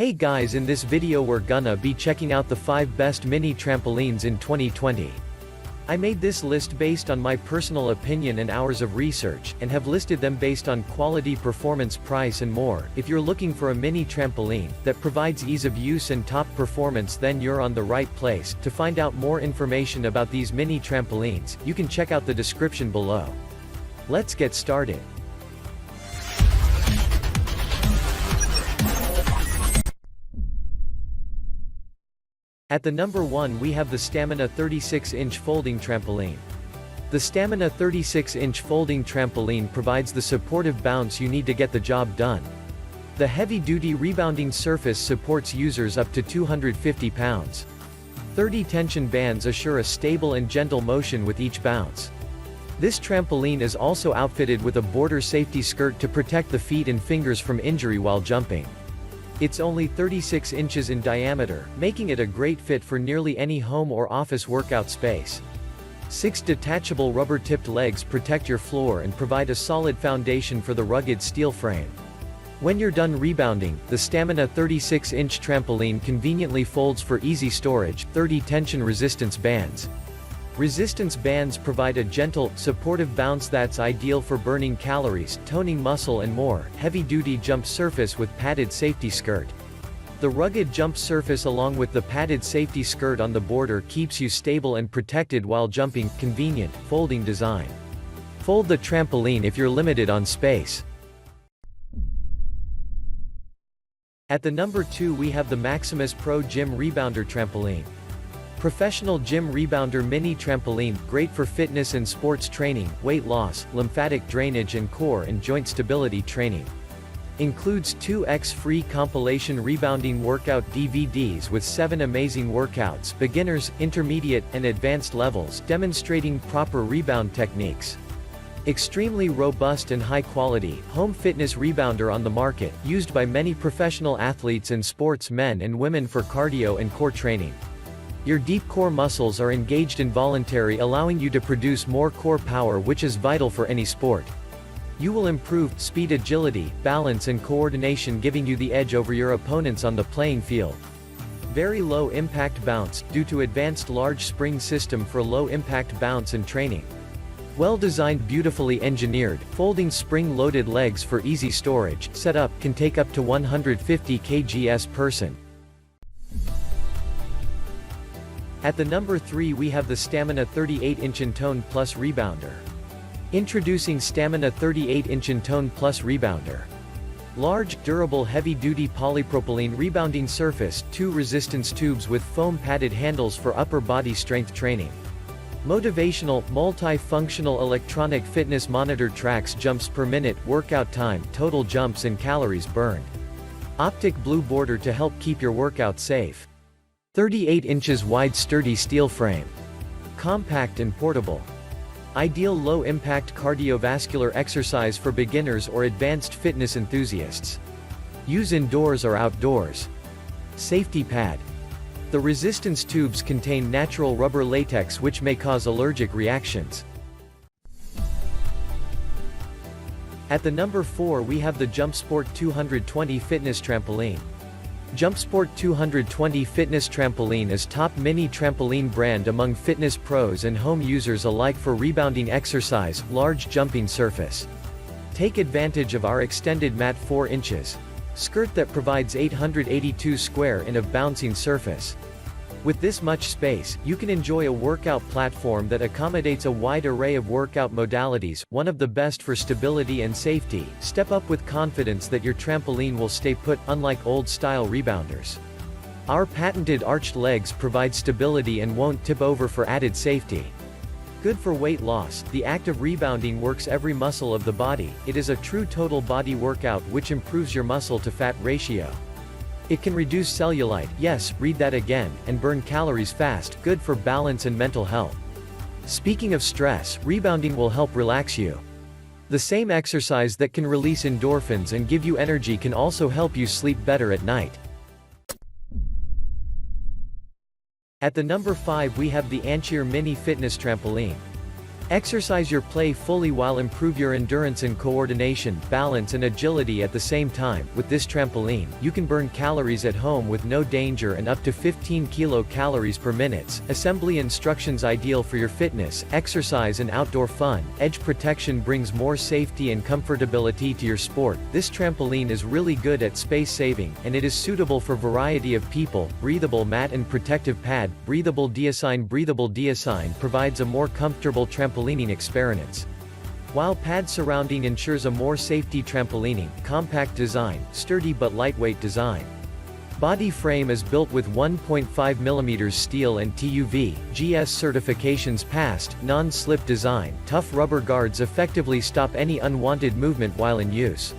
Hey guys, in this video we're gonna be checking out the 5 best mini trampolines in 2020. I made this list based on my personal opinion and hours of research, and have listed them based on quality, performance, price and more. If you're looking for a mini trampoline that provides ease of use and top performance, then you're on the right place. To find out more information about these mini trampolines, you can check out the description below. Let's get started. At the number 1 we have the Stamina 36-inch Folding Trampoline. The Stamina 36-inch Folding Trampoline provides the supportive bounce you need to get the job done. The heavy-duty rebounding surface supports users up to 250 pounds. 30 tension bands assure a stable and gentle motion with each bounce. This trampoline is also outfitted with a border safety skirt to protect the feet and fingers from injury while jumping. It's only 36 inches in diameter, making it a great fit for nearly any home or office workout space. 6 detachable rubber-tipped legs protect your floor and provide a solid foundation for the rugged steel frame. When you're done rebounding, the Stamina 36-inch trampoline conveniently folds for easy storage. 30 tension resistance bands. Resistance bands provide a gentle, supportive bounce that's ideal for burning calories, toning muscle and more. Heavy-duty jump surface with padded safety skirt. The rugged jump surface along with the padded safety skirt on the border keeps you stable and protected while jumping. Convenient, folding design. Fold the trampoline if you're limited on space. At the number 2 we have the Maximus Pro Gym Rebounder Trampoline. Professional Gym Rebounder Mini Trampoline, great for fitness and sports training, weight loss, lymphatic drainage and core and joint stability training. Includes 2x free compilation rebounding workout DVDs with 7 amazing workouts, beginners, intermediate, and advanced levels, demonstrating proper rebound techniques. Extremely robust and high-quality, home fitness rebounder on the market, used by many professional athletes and sportsmen and women for cardio and core training. Your deep core muscles are engaged involuntarily, allowing you to produce more core power, which is vital for any sport. You will improve speed, agility, balance and coordination, giving you the edge over your opponents on the playing field. Very low impact bounce, due to advanced large spring system for low impact bounce and training. Well designed, beautifully engineered, folding spring-loaded legs for easy storage. Setup can take up to 150 kgs person. At the number 3 we have the Stamina 38-inch Intone Plus Rebounder. Introducing Stamina 38-inch Intone Plus Rebounder. Large, durable, heavy-duty polypropylene rebounding surface, 2 resistance tubes with foam padded handles for upper body strength training. Motivational, multi-functional electronic fitness monitor tracks jumps per minute, workout time, total jumps and calories burned. Optic blue border to help keep your workout safe. 38 inches wide sturdy steel frame. Compact and portable. Ideal low-impact cardiovascular exercise for beginners or advanced fitness enthusiasts. Use indoors or outdoors. Safety pad. The resistance tubes contain natural rubber latex which may cause allergic reactions. At the number 4 we have the JumpSport 220 Fitness Trampoline. JumpSport 220 Fitness Trampoline is top mini trampoline brand among fitness pros and home users alike for rebounding exercise, large jumping surface. Take advantage of our extended mat 4 inches. Skirt that provides 882 square in of bouncing surface. With this much space, you can enjoy a workout platform that accommodates a wide array of workout modalities, one of the best for stability and safety. Step up with confidence that your trampoline will stay put, unlike old-style rebounders. Our patented arched legs provide stability and won't tip over for added safety. Good for weight loss, the act of rebounding works every muscle of the body. It is a true total body workout which improves your muscle-to-fat ratio. It can reduce cellulite, yes, read that again, and burn calories fast, good for balance and mental health. Speaking of stress, rebounding will help relax you. The same exercise that can release endorphins and give you energy can also help you sleep better at night. At the number 5 we have the ANCHEER Mini Fitness Trampoline. Exercise your play fully while improve your endurance and coordination, balance and agility at the same time. With this trampoline, you can burn calories at home with no danger and up to 15 kilocalories per minute. Assembly instructions ideal for your fitness, exercise and outdoor fun. Edge protection brings more safety and comfortability to your sport. This trampoline is really good at space saving, and it is suitable for variety of people. Breathable mat and protective pad. Breathable design provides a more comfortable trampolining experience, while pad surrounding ensures a more safety trampolining. Compact design, sturdy but lightweight design. Body frame is built with 1.5 mm steel and TUV, GS certifications passed. Non-slip design, tough rubber guards effectively stop any unwanted movement while in use.